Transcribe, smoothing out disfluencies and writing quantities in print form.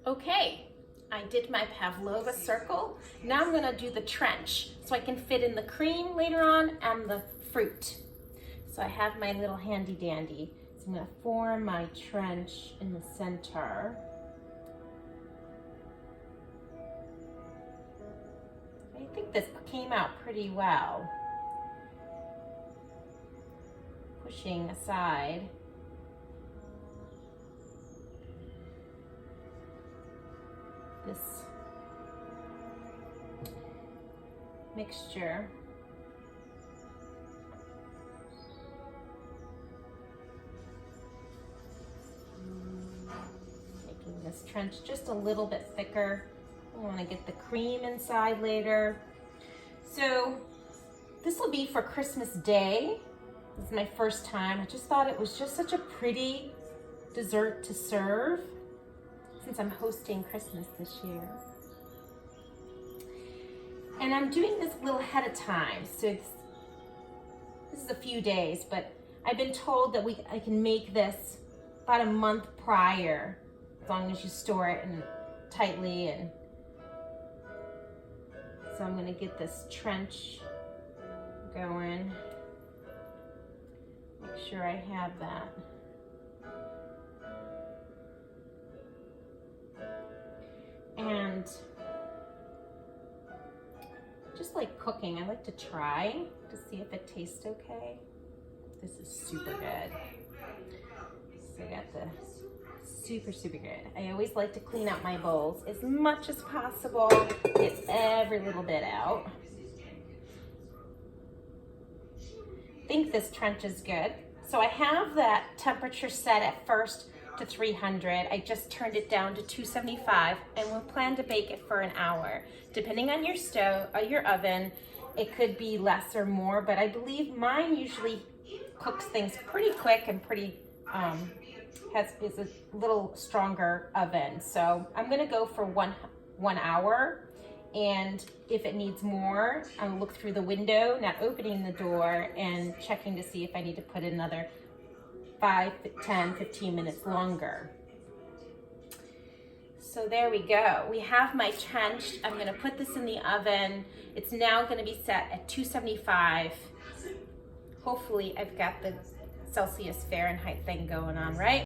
Okay, I did my Pavlova circle. Now I'm gonna do the trench so I can fit in the cream later on and the fruit. So I have my little handy dandy. So I'm gonna form my trench in the center. I think this came out pretty well. Pushing aside this mixture. Making this trench just a little bit thicker. I want to get the cream inside later. So this will be for Christmas Day. This is my first time. I just thought it was just such a pretty dessert to serve since I'm hosting Christmas this year. And I'm doing this a little ahead of time. So this is a few days, but I've been told that I can make this about a month prior, as long as you store it tightly. And so I'm gonna get this trench going. Make sure I have that. And just like cooking, I like to try to see if it tastes okay. This is super good. So I got the super good. I always like to clean out my bowls as much as possible, get every little bit out. I think this trench is good. So I have that temperature set at first to 300. I just turned it down to 275 and we'll plan to bake it for an hour. Depending on your stove or your oven, it could be less or more, but I believe mine usually cooks things pretty quick and pretty, is a little stronger oven. So I'm gonna go for one hour. And if it needs more, I'll look through the window, not opening the door, and checking to see if I need to put another 5, 10, 15 minutes longer. So there we go. We have my trench. I'm gonna put this in the oven. It's now gonna be set at 275. Hopefully I've got the Celsius Fahrenheit thing going on, right?